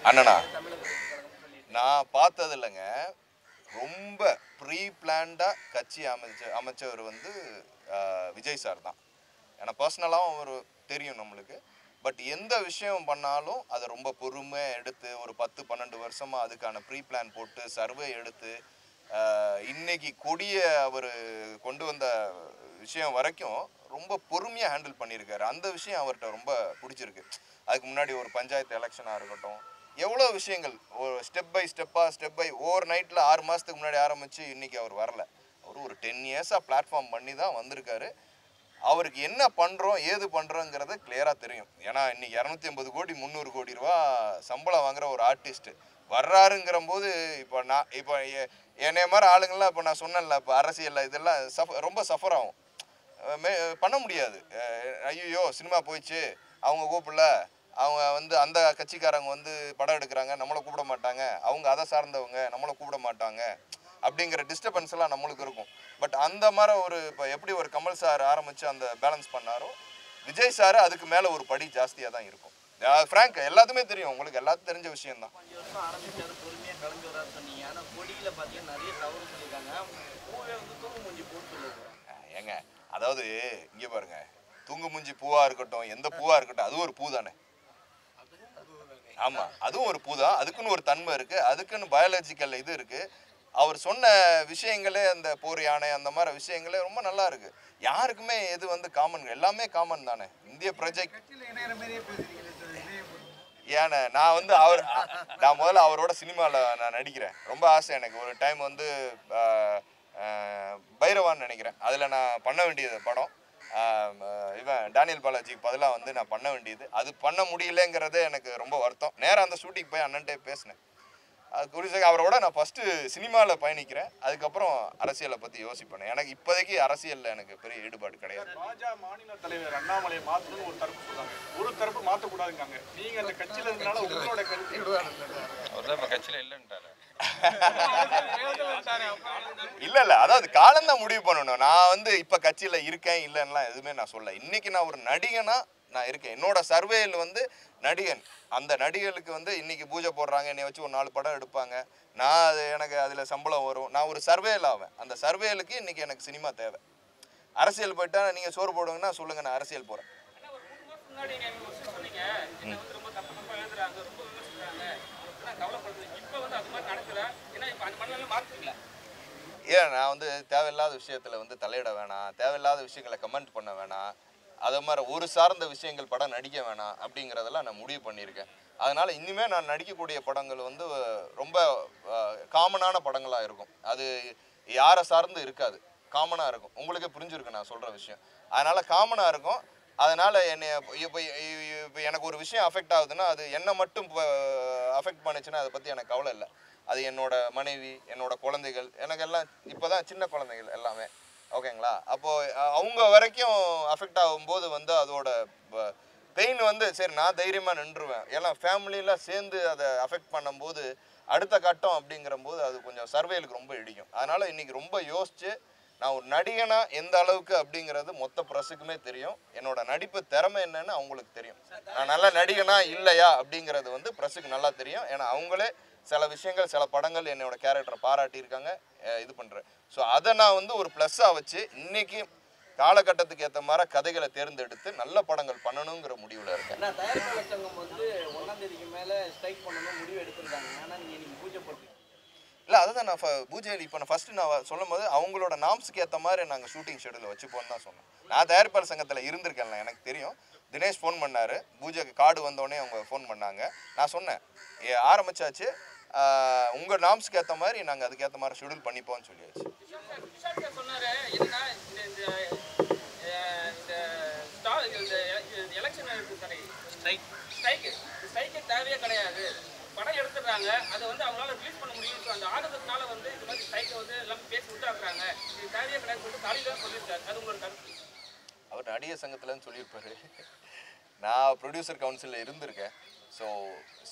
அண்ணனா நான் பார்த்தது இல்லைங்க. ரொம்ப ப்ரீ பிளான்டாக கட்சி அமைச்சவர் வந்து விஜய் சார் தான். ஏன்னா பர்சனலாகவும் அவர் தெரியும் நம்மளுக்கு. பட் எந்த விஷயம் பண்ணாலும் அதை ரொம்ப பொறுமையாக எடுத்து ஒரு 10-12 வருஷமாக அதுக்கான ப்ரீ பிளான் போட்டு சர்வே எடுத்து இன்னைக்கு கொடிய அவர் கொண்டு வந்த விஷயம் வரைக்கும் ரொம்ப பொறுமையாக ஹேண்டில் பண்ணியிருக்காரு. அந்த விஷயம் அவர்கிட்ட ரொம்ப பிடிச்சிருக்கு. அதுக்கு முன்னாடி ஒரு பஞ்சாயத்து எலெக்ஷனாக இருக்கட்டும், எவ்வளோ விஷயங்கள் ஒரு ஸ்டெப் பை ஓவர் நைட்டில் 6 மாதத்துக்கு முன்னாடி ஆரம்பித்து இன்றைக்கி அவர் வரல. அவர் ஒரு 10 இயர்ஸாக பிளாட்ஃபார்ம் பண்ணி தான் வந்திருக்காரு. அவருக்கு என்ன பண்ணுறோம் ஏது பண்ணுறோங்கிறது கிளியராக தெரியும். ஏன்னா இன்றைக்கி 250 கோடி 300 கோடி ரூபா சம்பளம் வாங்குகிற ஒரு ஆர்டிஸ்ட்டு வர்றாருங்கிற போது இப்போ என்னைய மாதிரி ஆளுங்கள்லாம் இப்போ நான் சொன்னேன்ல, இப்போ அரசியலில் இதெல்லாம் ரொம்ப சஃபர் ஆகும். பண்ண முடியாது. ஐயோ சினிமா போயிடுச்சு, அவங்க கூப்பிடல, அவங்க வந்து அந்த கட்சிக்காரங்க வந்து படம் எடுக்கிறாங்க, நம்மளை கூப்பிட மாட்டாங்க, அவங்க அதை சார்ந்தவங்க நம்மளை கூப்பிட மாட்டாங்க அப்படிங்கிற டிஸ்டர்பன்ஸ் எல்லாம் நம்மளுக்கு இருக்கும். பட் அந்த மாதிரி ஒரு இப்போ எப்படி ஒரு கமல் சார் ஆரம்பித்து அந்த பேலன்ஸ் பண்ணாரோ, விஜய் சார் அதுக்கு மேலே ஒரு படி ஜாஸ்தியாக தான் இருக்கும். ஃப்ராங்க் எல்லாத்துமே தெரியும், உங்களுக்கு எல்லாத்துக்கும் தெரிஞ்ச விஷயம்தான். ஏங்க அதாவது இங்கே பாருங்க, தூங்கு மூஞ்சி பூவா இருக்கட்டும், எந்த பூவா இருக்கட்டும், அது ஒரு பூ தானே. ஆமாம், அதுவும் ஒரு பூ தான். அதுக்குன்னு ஒரு தன்மை இருக்குது, அதுக்குன்னு பயாலஜிக்கல் இது இருக்குது. அவர் சொன்ன விஷயங்களே அந்த போர் யானை அந்த மாதிரி விஷயங்களே ரொம்ப நல்லா இருக்கு. யாருக்குமே எது வந்து காமன், எல்லாமே காமன் தானே இந்திய ப்ராஜெக்ட். ஏன்னா நான் வந்து நான் முதல்ல அவரோட சினிமாவில் நான் நடிக்கிறேன், ரொம்ப ஆசை எனக்கு. ஒரு டைம் வந்து பைரவான்னு நினைக்கிறேன், அதில் நான் பண்ண வேண்டியது படம். இவன் டேனியல் பாலாஜிக்கு பதிலாக வந்து நான் பண்ண வேண்டியது, அது பண்ண முடியலங்கிறதே எனக்கு ரொம்ப வருத்தம். நேராக அந்த ஷூட்டிங் போய் அண்ணன்ட்டே பேசினேன். அது குறித்து அவரோட நான் ஃபஸ்ட்டு சினிமாவில் பயணிக்கிறேன், அதுக்கப்புறம் அரசியலை பற்றி யோசிப்பேன். எனக்கு இப்போதைக்கு அரசியலில் எனக்கு பெரிய ஈடுபாடு கிடையாது. பாஜக மாநில தலைவர் அண்ணாமலை மாற்றணும்னு ஒரு தரப்பு சொல்றாங்க, ஒரு தரப்பு மாற்றக்கூடாதுங்க. நீங்கள் அந்த கட்சியில் இருந்தனால உங்களோட கருத்து அவர் கட்சியில் இல்லைன்ட்டாரு. இல்லை அதாவது காலம்தான் முடிவு பண்ணணும். நான் வந்து இப்போ கட்சியில் இருக்கேன் இல்லைன்னா எதுவுமே நான் சொல்ல. இன்னைக்கு நான் ஒரு நடிகனா நான் இருக்கேன். என்னோட சர்வேயில் வந்து நடிகன், அந்த நடிகர்களுக்கு வந்து இன்னைக்கு பூஜை போடுறாங்க, என்னை வச்சு ஒரு 4 படம் எடுப்பாங்க, நான் அது எனக்கு அதில் சம்பளம் வரும், நான் ஒரு சர்வேல் ஆவேன். அந்த சர்வேலுக்கு இன்னைக்கு எனக்கு சினிமா தேவை. அரசியல் போயிட்டா நீங்கள் சோறு போடுங்கன்னா சொல்லுங்கள், நான் அரசியல் போகிறேன். ஏன் நான் வந்து தேவையில்லாத விஷயத்தில் வந்து தலையிட வேணாம், தேவையில்லாத விஷயங்களை கமெண்ட் பண்ண வேணாம், அதை மாதிரி ஒரு சார்ந்த விஷயங்கள் படம் நடிக்க வேணாம் அப்படிங்கிறதெல்லாம் நான் முடிவு பண்ணியிருக்கேன். அதனால் இனிமேல் நான் நடிக்கக்கூடிய படங்கள் வந்து ரொம்ப காமனான படங்களாக இருக்கும். அது யாரை சார்ந்து இருக்காது, காமனாக இருக்கும். உங்களுக்கே புரிஞ்சுருக்கு நான் சொல்கிற விஷயம். அதனால் காமனாக இருக்கும். அதனால் என்னை இப்போ எனக்கு ஒரு விஷயம் அஃபெக்ட் ஆகுதுன்னா அது என்னை மட்டும் அஃபெக்ட் பண்ணுச்சுன்னா அதை பற்றி எனக்கு கவலை இல்லை. அது என்னோட மனைவி, என்னோட குழந்தைகள், எனக்கு எல்லாம் இப்போ தான் சின்ன குழந்தைகள் எல்லாமே, ஓகேங்களா? அப்போது அவங்க வரைக்கும் அஃபெக்ட் ஆகும்போது வந்து அதோட பெயின் வந்து சரி நான் தைரியமாக நின்றுவேன். எல்லாம் ஃபேமிலியெலாம் சேர்ந்து அதை அஃபெக்ட் பண்ணும்போது அடுத்த கட்டம் அப்படிங்கிற போது அது கொஞ்சம் சர்வேலுக்கு ரொம்ப இடிக்கும். அதனால் இன்றைக்கி ரொம்ப யோசித்து நான் ஒரு நடிகனாக எந்த அளவுக்கு அப்படிங்கிறது மொத்த ப்ரெஸ்ஸுக்குமே தெரியும். என்னோட நடிப்பு திறமை என்னன்னு அவங்களுக்கு தெரியும். நான் நல்ல நடிகனா இல்லையா அப்படிங்கிறது வந்து ப்ரெஸ்ஸுக்கு நல்லா தெரியும். ஏன்னா அவங்களே சில விஷயங்கள் சில படங்கள் என்னோட கேரக்டரை பாராட்டியிருக்காங்க, இது பண்ணுறேன். ஸோ அதை நான் வந்து ஒரு ப்ளஸ்ஸாக வச்சு இன்றைக்கி காலகட்டத்துக்கு ஏற்ற மாதிரி கதைகளை தேர்ந்தெடுத்து நல்ல படங்கள் பண்ணணுங்கிற முடிவில் இருக்கேன். இல்லை அதுதான் நான் பூஜை இப்போ நான் ஃபஸ்ட்டு நான் சொல்லும் போது அவங்களோட நாம்ஸுக்கு ஏற்ற மாதிரி நாங்கள் ஷூட்டிங் ஷெடியூலில் வச்சுப்போன்னு தான் சொன்னேன். நான் தயாரிப்பாளர் சங்கத்தில் இருந்திருக்கேன்ல, எனக்கு தெரியும். தினேஷ் ஃபோன் பண்ணார், பூஜைக்கு கார்டு வந்தோடனே அவங்க ஃபோன் பண்ணாங்க. நான் சொன்னேன் ஆரம்பித்தாச்சு, உங்கள் நாம்ஸுக்கு ஏற்ற மாதிரி நாங்கள் அதுக்கேற்ற மாதிரி ஷெடியூல் பண்ணிப்போம்னு சொல்லியாச்சு. தேவையே கிடையாது, படம் எடுத்துடுறாங்க, அதை வந்து அவங்களால ரிலீஸ் பண்ண முடியும். அந்த ஆர்டர்னால வந்து இந்த மாதிரி ஸ்ட்ரைக்கை வந்து எல்லாம் பேசி விட்டாக்குறாங்க, இது தேவையே கிடையாது சொல்லிட்டு காலையில் சொல்லியிருக்காரு. அது உங்களோட கருத்து? அவர் நடிகர் சங்கத்தில்னு சொல்லியிருப்பாரு. நான் ப்ரொடியூசர் கவுன்சிலில் இருந்திருக்கேன். ஸோ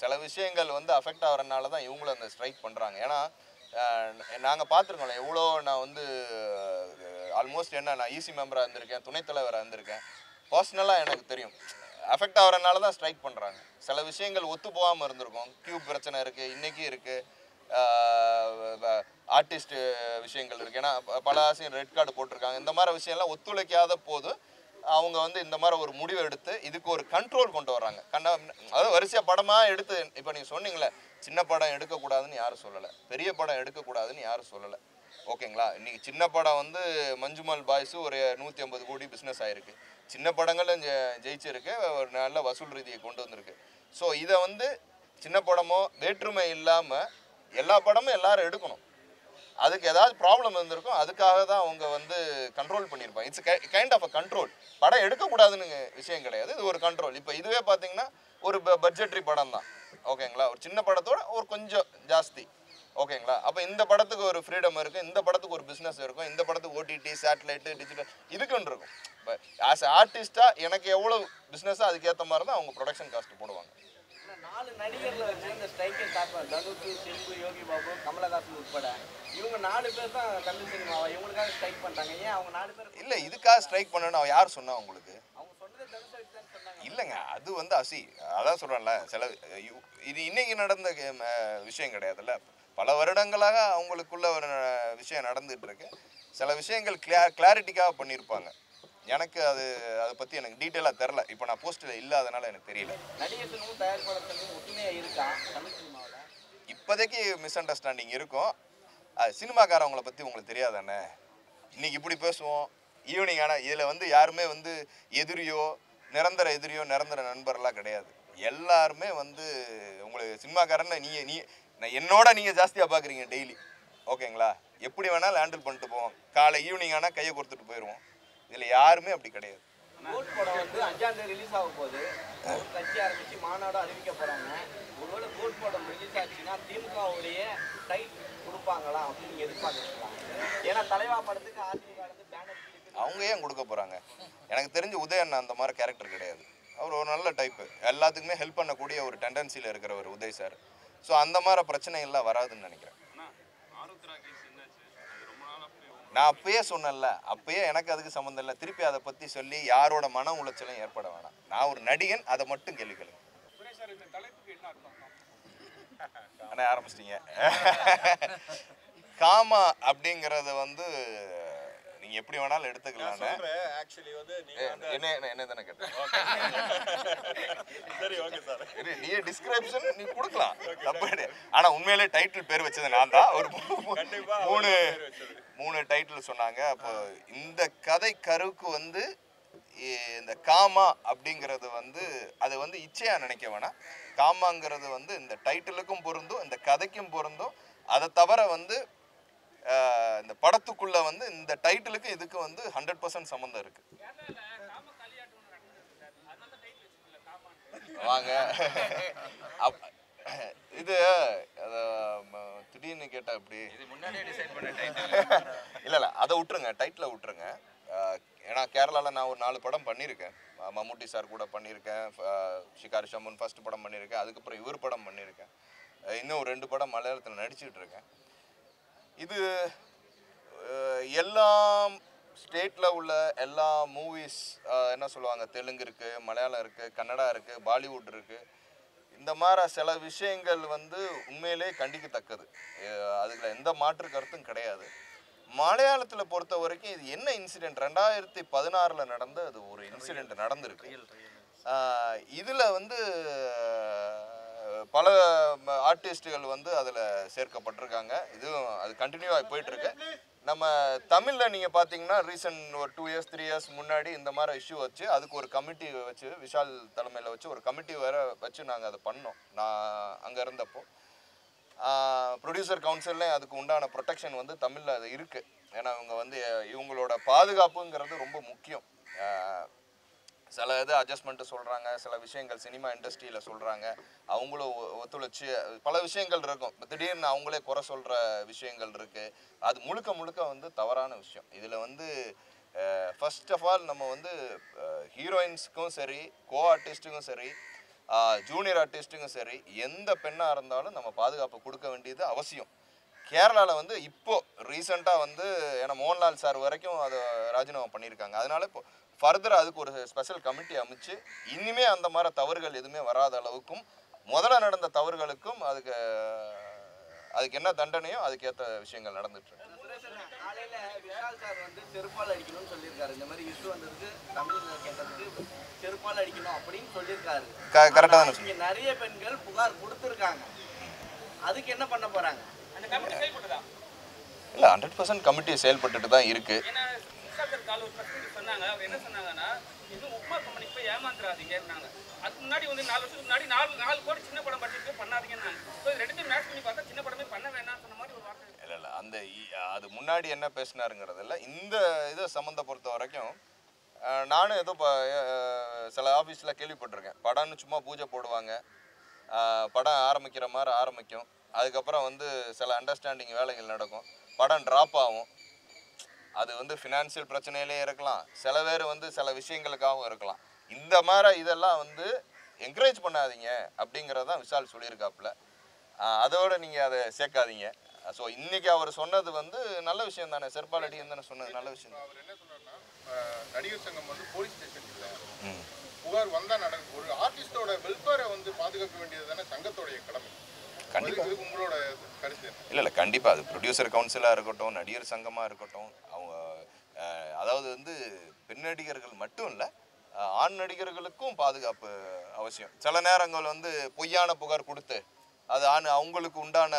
சில விஷயங்கள் வந்து அஃபெக்ட் ஆகிறதுனால தான் இவங்களும் அந்த ஸ்ட்ரைக் பண்ணுறாங்க. ஏன்னா நாங்கள் பார்த்துருக்கோம்ல எவ்வளோ, நான் வந்து ஆல்மோஸ்ட் நான் ஈசி மெம்பராக இருந்திருக்கேன், துணைத் தலைவராக இருந்திருக்கேன். பர்சனலாக எனக்கு தெரியும் அஃபெக்ட் ஆகிறனால தான் ஸ்ட்ரைக் பண்ணுறாங்க. சில விஷயங்கள் ஒத்து போகாமல் இருந்திருக்கும். கியூப் பிரச்சனை இருக்குது, இன்றைக்கி இருக்குது, ஆர்டிஸ்ட் விஷயங்கள் இருக்குது. ஏன்னா பல ஆசையும் ரெட் கார்டு போட்டிருக்காங்க. இந்த மாதிரி விஷயம்லாம் ஒத்துழைக்காத போது அவங்க வந்து இந்த மாதிரி ஒரு முடிவை எடுத்து இதுக்கு ஒரு கண்ட்ரோல் கொண்டு வர்றாங்க. அதாவது வரிசையாக படமாக எடுத்து, இப்போ நீங்கள் சொன்னீங்களே சின்ன படம் எடுக்கக்கூடாதுன்னு யாரும் சொல்லலை, பெரிய படம் எடுக்கக்கூடாதுன்னு யாரும் சொல்லலை. ஓகேங்களா? இன்றைக்கி சின்ன படம் வந்து மஞ்சுமல் பாய்ஸு ஒரு 150 கோடி பிஸ்னஸ் ஆகிருக்கு. சின்ன படங்களும் ஜெயிச்சிருக்கு, ஒரு நல்ல வசூல் ரீதியை கொண்டு வந்திருக்கு. ஸோ இதை வந்து சின்ன படமோ வேற்றுமை இல்லாமல் எல்லா படமும் எல்லாரும் எடுக்கணும். அதுக்கு ஏதாவது ப்ராப்ளம் இருந்திருக்கும், அதுக்காக தான் அவங்க வந்து கண்ட்ரோல் பண்ணியிருப்பாங்க. It's kind of a control. படம் எடுக்கக்கூடாதுன்னு விஷயம் கிடையாது, இது ஒரு கண்ட்ரோல். இப்போ இதுவே பார்த்தீங்கன்னா ஒரு பட்ஜெட்ரி படம் தான். ஓகேங்களா? ஒரு சின்ன படத்தோட ஒரு கொஞ்சம் ஜாஸ்தி. ஓகேங்களா? அப்போ இந்த படத்துக்கு ஒரு ஃப்ரீடம் இருக்குது, இந்த படத்துக்கு ஒரு பிஸ்னஸ் இருக்கும், இந்த படத்துக்கு ஓடிடி, சேட்டலைட்டு, டிஜிட்டல் இதுக்குன்னு இருக்கும். இப்போ ஆஸ் எ ஆர்டிஸ்ட்டாக எனக்கு எவ்வளோ பிஸ்னஸாக அதுக்கேற்ற மாதிரி தான் அவங்க ப்ரொடக்ஷன் காஸ்ட் போடுவாங்க. 4 நடிகர்ல வச்சு இந்த ஸ்ட்ரைக்கை ஸ்டார்ட் பண்ண தனுஷ், சிம்பு, யோகி பாபு, கமலஹாசன் உட்பட இவங்க 4 பேர் தான் தமிழ் சினிமாவை இவங்களுக்காக ஸ்ட்ரைக் பண்ணுறாங்க. ஏன் அவங்க 4 பேர் இல்லை இதுக்காக ஸ்ட்ரைக் பண்ணணும் அவன் யார் சொன்னா உங்களுக்கு? அவங்க சொன்னதே தனுஷ் தான் சொன்னாங்க. இல்லைங்க, அது வந்து அதான் சொல்கிறேன்ல, சில இது இன்னைக்கு நடந்த விஷயம் கிடையாதுல்ல. பல வருடங்களாக அவங்களுக்குள்ள ஒரு விஷயம் நடந்துட்டு இருக்கு. சில விஷயங்கள் கிளாரிட்டிக்காக பண்ணியிருப்பாங்க. எனக்கு அதை பற்றி எனக்கு டீட்டெயிலாக தெரில. இப்போ நான் போஸ்ட்டில் இல்லாதனால எனக்கு தெரியல. நடிகர் சங்கமும் தயாரிப்பாளர்களும் ஒற்றுமையாக இருக்கா தமிழ் சினிமாவில்? இப்போதைக்கு மிஸ் அண்டர்ஸ்டாண்டிங் இருக்கும். சினிமாக்காரவங்களை பற்றி உங்களுக்கு தெரியாதானே? இன்னைக்கு இப்படி பேசுவோம், ஈவினிங் ஆனால் இதில் வந்து யாருமே வந்து எதிரியோ நிரந்தர நண்பர்லாம் கிடையாது. எல்லாருமே வந்து உங்களுக்கு சினிமாக்காரன்னு என்னோட நீங்கள் ஜாஸ்தியாக பார்க்குறீங்க டெய்லி. ஓகேங்களா? எப்படி வேணாலும் ஹேண்டில் பண்ணிட்டு போவோம். காலை ஈவினிங் ஆனால் கையை கொடுத்துட்டு போயிடுவோம். இதில் யாருமே அப்படி கிடையாது. கோட் படம் வந்து 5ஆம் தேதி ரிலீஸ் ஆக போகுது. ஒரு கட்சி ஆரம்பித்து மாநாடு அறிவிக்க போகிறாங்க. ஒருவேளை கோட் படம் ரிலீஸ் ஆச்சுன்னா திமுகவுடைய டைட் கொடுப்பாங்களா அப்படின்னு நீங்கள் எதிர்பார்க்குறீங்களா? ஏன்னா தலைவா படத்துக்கு அதிமுக வந்து பேனர் அவங்க ஏன் கொடுக்க போகிறாங்க? எனக்கு தெரிஞ்சு உதயண்ணா அந்த மாதிரி கேரக்டர் கிடையாது. அவர் ஒரு நல்ல டைப்பு, எல்லாத்துக்குமே ஹெல்ப் பண்ணக்கூடிய ஒரு டெண்டன்சியில் இருக்கிற ஒரு உதய் சார். ஸோ அந்த மாதிரி பிரச்சனைகள்லாம் வராதுன்னு நினைக்கிறேன். நான் அப்பயே சொன்னேன்ல, அப்பயே எனக்கு அதுக்கு சம்மந்தம் இல்லை. திருப்பி அதை பற்றி சொல்லி யாரோட மன உளைச்சலும் ஏற்பட வேணாம். நான் ஒரு நடிகன், அதை மட்டும் கேள்வி கேளுங்க. ஆனால் ஆரம்பிச்சிட்டிங்க. காமா அப்படிங்கிறத வந்து நீங்கள் எப்படி வேணாலும் எடுத்துக்கலான்னு என்ன தானே கேட்டேன். நீ டிஸ்கிரிப்ஷன் நீ கொடுக்கலாம், தப்பு கிடையாது. ஆனால் உண்மையிலே டைட்டில் பேர் வச்சது நான் தான். ஒரு 3 டைட்டில் சொன்னாங்க. அப்போ இந்த கதை கருவுக்கு வந்து இந்த காமா அப்படிங்கிறது வந்து அது வந்து இச்சையாக நினைக்க வேணாம். காமாங்கிறது வந்து இந்த டைட்டிலுக்கும் பொருந்தும், இந்த கதைக்கும் பொருந்தும். அதை தவிர வந்து இந்த படத்துக்குள்ள வந்து இந்த டைட்டிலுக்கு இதுக்கு வந்து 100% சம்மந்தம் இருக்கு. வாங்க இது திடீர்னு கேட்டா இப்படி இல்லை அதை விட்டுருங்க, டைட்டில் விட்டுருங்க. ஏன்னா கேரளாவில் நான் ஒரு 4 படம் பண்ணியிருக்கேன். மம்முட்டி சார் கூட பண்ணியிருக்கேன், ஷிகாரி ஷம்மன் ஃபர்ஸ்ட் படம் பண்ணியிருக்கேன், அதுக்கப்புறம் இவர் படம் பண்ணியிருக்கேன், இன்னும் 2 படம் மலையாளத்தில் நடிச்சுட்டு இருக்கேன். இது எல்லா ஸ்டேட்டில் உள்ள எல்லா மூவிஸ் என்ன சொல்லுவாங்க, தெலுங்கு இருக்குது, மலையாளம் இருக்குது, கன்னடா இருக்குது, பாலிவுட் இருக்குது. இந்த மாதிரி சில விஷயங்கள் வந்து உண்மையிலே கண்டிக்கத்தக்கது. அதுல எந்த மாற்று கருத்தும் கிடையாது. மலையாளத்தில் பொறுத்த வரைக்கும் இது என்ன இன்சிடென்ட் 2016 நடந்த அது ஒரு இன்சிடென்ட் நடந்திருக்கு. இதில் வந்து பல ஆர்டிஸ்டுகள் வந்து அதில் சேர்க்கப்பட்டிருக்காங்க. இதுவும் அது கண்டினியூவாக போயிட்டுருக்கு. நம்ம தமிழில் நீங்கள் பார்த்தீங்கன்னா ரீசன்ட் ஒரு 2 இயர்ஸ் 3 இயர்ஸ் முன்னாடி இந்த மாதிரி இஷ்யூ வச்சு அதுக்கு ஒரு கமிட்டி வச்சு விஷால் தலைமையில் வச்சு ஒரு கமிட்டி வேறு வச்சு நாங்கள் அதை பண்ணோம். நான் அங்கே இருந்தப்போ ப்ரொடியூசர் கவுன்சில்லையும் அதுக்கு உண்டான ப்ரொடெக்ஷன் வந்து தமிழில் அது இருக்குது. ஏன்னா இவங்க வந்து இவங்களோட பாதுகாப்புங்கிறது ரொம்ப முக்கியம். சில இது அட்ஜஸ்ட்மெண்ட்டு சொல்கிறாங்க, சில விஷயங்கள் சினிமா இண்டஸ்ட்ரியில் சொல்கிறாங்க, அவங்களும் ஒத்துழைச்சி பல விஷயங்கள் இருக்கும். திடீர்னு அவங்களே குறை சொல்கிற விஷயங்கள் இருக்குது. அது முழுக்க வந்து தவறான விஷயம். இதில் வந்து ஃபர்ஸ்ட் ஆஃப் ஆல் நம்ம வந்து ஹீரோயின்ஸுக்கும் சரி, கோ ஆர்டிஸ்ட்டுக்கும் சரி, ஜூனியர் ஆர்டிஸ்ட்டுக்கும் சரி, எந்த பெண்ணாக இருந்தாலும் நம்ம பாதுகாப்பு கொடுக்க வேண்டியது அவசியம். கேரளாவில் வந்து இப்போ ரீசெண்டாக வந்து ஏன்னா மோகன்லால் சார் வரைக்கும் அதை ராஜினாமா பண்ணியிருக்காங்க. அதனால இப்போ ஃபர்தர் அதுக்கு ஒரு ஸ்பெஷல் கமிட்டி அமைச்சு இனிமே அந்த மாதிரி தவறுகள் எதுவுமே வராத அளவுக்கும் முதல்ல நடந்த தவறுகளுக்கும் அதுக்கு என்ன தண்டனையோ அதுக்கேற்ற விஷயங்கள் நடந்துட்டு இருக்கு. காலையில விஷால் சார் வந்து செருப்பால் அடிக்கணும்னு சொல்லியிருக்காரு. இந்த மாதிரி இஷ்யூ வந்ததுக்கு தமிழ்ல கேட்டதுக்கு செருப்பால் அடிக்கணும் அப்படின்னு சொல்லியிருக்காரு. கரெக்டாக தானே இங்க நிறைய பெண்கள் புகார் கொடுத்துருக்காங்க. அதுக்கு என்ன பண்ண போறாங்க? அந்த கமிட்டி செயல்பட்டுதா இல்லை 100% கமிட்டி செயல்பட்டுட்டு தான் இருக்கு. ஏன்னா விசாகர் கால் ஒரு பிரச்சனை சொன்னாங்க. அவர் என்ன சொன்னாங்கன்னா இன்னும் உப்மா கம்பெனிக்கு போய் ஏமாந்துடாதீங்கன்னாங்க. அதுக்கு முன்னாடி வந்து 4 வருஷத்துக்கு முன்னாடி 4 கோடி சின்ன படம் பட்ஜெட் பண்ணாதீங்கன்னாங்க. ஸோ இது ரெண்டுத்தையும் மேட்ச் பண்ணி பார்த்தா சின்ன படமே பண்ண வேணாம்னு சொன்ன மாதிரி ஒரு வார்த்தை. இல்லை அது முன்னாடி என்ன பேசினாருங்கிறதில்ல. இந்த இதை சம்மந்த பொறுத்த வரைக்கும் நானும் ஏதோ சில ஆஃபீஸில் கேள்விப்பட்டிருக்கேன். படம்னு சும்மா பூஜை போடுவாங்க, படம் ஆரம்பிக்கிற மாதிரி ஆரம்பிக்கும், அதுக்கப்புறம் வந்து சில அண்டர்ஸ்டாண்டிங் வேலைகள் நடக்கும், படம் ட்ராப் ஆகும். அது வந்து ஃபினான்ஷியல் பிரச்சனையிலே இருக்கலாம், சில பேர் வந்து சில விஷயங்களுக்காகவும் இருக்கலாம். இந்த மாதிரி இதெல்லாம் வந்து என்கரேஜ் பண்ணாதீங்க அப்படிங்கிறதான் விஷால் சொல்லியிருக்காப்புல. அதோட நீங்கள் அதை சேர்க்காதீங்க. ஸோ இன்னைக்கு அவர் சொன்னது வந்து நல்ல விஷயம் தானே, செருப்பால் அடின்னு தானே சொன்னது, நல்ல விஷயம். அவர் என்ன சொன்னார்னா, நடிகர் சங்கம் வந்து போலீஸ் ஸ்டேஷன் இல்லை, புகார் வந்தால் நடக்கும். ஒரு ஆர்டிஸ்டோட வெல்ஃபேரை வந்து பாதுகாக்க வேண்டியது தானே சங்கத்தோடைய கடமை. கண்டிப்பாக உங்களோட கருத்து இல்லை கண்டிப்பாக அது ப்ரொடியூசர் கவுன்சிலாக இருக்கட்டும், நடிகர் சங்கமாக இருக்கட்டும், அவங்க அதாவது வந்து பெண் நடிகர்கள் மட்டும் இல்லை, ஆண் நடிகர்களுக்கும் பாதுகாப்பு அவசியம். சில நேரங்கள் வந்து பொய்யான புகார் கொடுத்து அது அவங்களுக்கு உண்டான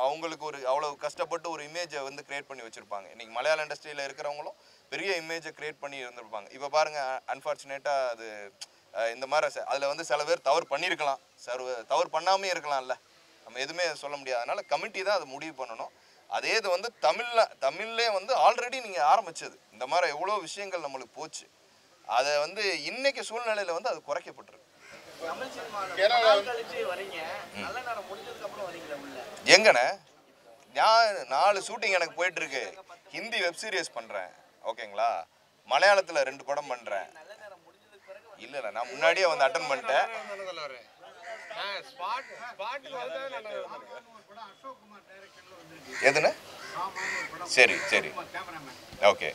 அவங்களுக்கு ஒரு அவ்வளோ கஷ்டப்பட்டு ஒரு இமேஜை வந்து கிரியேட் பண்ணி வச்சுருப்பாங்க. இன்றைக்கி மலையாள இண்டஸ்ட்ரியில் இருக்கிறவங்களும் பெரிய இமேஜை கிரியேட் பண்ணி இருந்திருப்பாங்க. இப்போ பாருங்கள், அன்ஃபார்ச்சுனேட்டாக அது இந்த மாதிரி அதில் வந்து சில பேர் தவறு பண்ணியிருக்கலாம், தவறு பண்ணாமே இருக்கலாம்ல, நம்ம எதுவுமே சொல்ல முடியாது. அதனால் கமிட்டி தான் அதை முடிவு பண்ணணும். அதே இது வந்து தமிழ்லே வந்து ஆல்ரெடி நீங்கள் ஆரம்பித்தது இந்த மாதிரி எவ்வளோ விஷயங்கள் நம்மளுக்கு போச்சு. அதை வந்து இன்னைக்கு சூழ்நிலையில் வந்து அது குறைக்கப்பட்டிருக்கு. எங்கண்ணே நான் 4 ஷூட்டிங் எனக்கு போயிட்டு இருக்கு. ஹிந்தி வெப் சீரிஸ் பண்ணுறேன், ஓகேங்களா, மலையாளத்தில் 2 படம் பண்ணுறேன். இல்லை நான் முன்னாடியே வந்து அட்டன் பண்ணிட்டேன். எதுன்னு? சரி சரி ஓகே.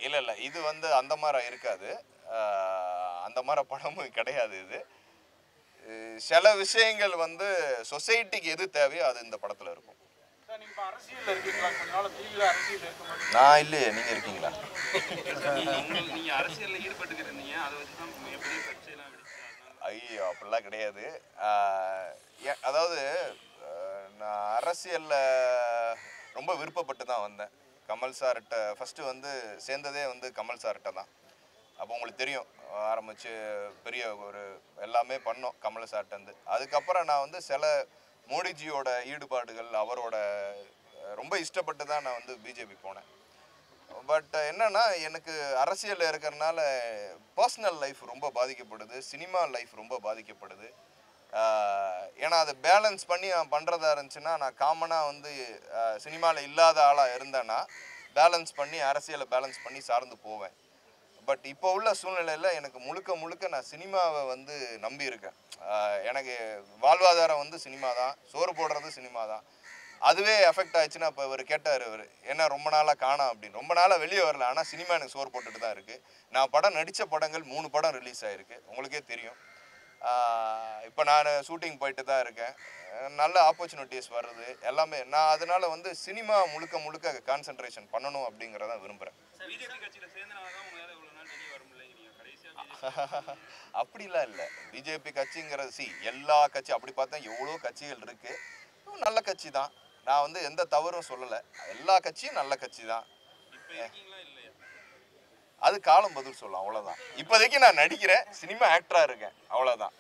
இல்லை இது வந்து அந்த மாதிரி இருக்காது, அந்த மாதிரி படமும் கிடையாது. இது சில விஷயங்கள் வந்து சொசைட்டிக்கு எது தேவையோ அது இந்த படத்தில் இருக்கும். நான் இல்லையே, நீங்கள் இருக்கீங்களா? நீங்கள் அரசியலில் ஈடுபட்டுக்கிறீங்க, அதை வச்சு தான் பெரிய கட்சியெல்லாம் ஐயோ அப்படிலாம் கிடையாது. அதாவது நான் அரசியலில் ரொம்ப விருப்பப்பட்டு தான் வந்தேன். கமல் சார்கிட்ட ஃபஸ்ட்டு வந்து சேர்ந்ததே வந்து கமல் சார்கிட்ட தான். அப்போ உங்களுக்கு தெரியும், ஆரம்பித்து பெரிய ஒரு எல்லாமே பண்ணோம் கமல் சார்கிட்டேருந்து. அதுக்கப்புறம் நான் வந்து சில மோடிஜியோட ஈடுபாடுகள் அவரோட ரொம்ப இஷ்டப்பட்டு தான் நான் வந்து பிஜேபி போனேன். பட் என்னன்னா, எனக்கு அரசியலில் இருக்கிறனால பர்சனல் லைஃப் ரொம்ப பாதிக்கப்படுது, சினிமா லைஃப் ரொம்ப பாதிக்கப்படுது. ஏன்னா அதை பேலன்ஸ் பண்ணி நான் பண்ணுறதா இருந்துச்சுன்னா, நான் காமனாக வந்து சினிமாவில் இல்லாத ஆளாக இருந்தேன்னா பேலன்ஸ் பண்ணி அரசியலை பேலன்ஸ் பண்ணி சார்ந்து போவேன். பட் இப்போ உள்ள சூழ்நிலையில் எனக்கு முழுக்க நான் சினிமாவை வந்து நம்பி இருக்கேன். எனக்கு வாழ்வாதாரம் வந்து சினிமா தான், சோறு போடுறது சினிமா தான். அதுவே எஃபெக்ட் ஆயிடுச்சுன்னா, இப்போ இவர் கேட்டார், இவர் என்ன ரொம்ப நாளாக காணோம் அப்படின்னு. ரொம்ப நாளாக வெளியே வரல, ஆனால் சினிமா எனக்கு சோறு போட்டுட்டு தான் இருக்குது. நான் படம் நடித்த படங்கள் 3 படம் ரிலீஸ் ஆகிருக்கு, உங்களுக்கே தெரியும். இப்போ நான் ஷூட்டிங் போயிட்டு தான் இருக்கேன், நல்ல ஆப்பர்ச்சுனிட்டிஸ் வருது எல்லாமே. நான் அதனால் வந்து சினிமா முழுக்க கான்சன்ட்ரேஷன் பண்ணணும் அப்படிங்கிறத விரும்புகிறேன். அப்படிலாம் இல்லை, பிஜேபி கட்சிங்கிறது எல்லா கட்சி அப்படி பார்த்தா எவ்வளோ கட்சிகள் இருக்குது, நல்ல கட்சி தான். நான் வந்து எந்த தவறும் சொல்லலை, எல்லா கட்சியும் நல்ல கட்சி தான். அது காலம் பதில் சொல்லலாம், அவ்வளோதான். இப்போதைக்கு நான் நடிக்கிறேன், சினிமா ஆக்டராக இருக்கேன், அவ்வளோதான்.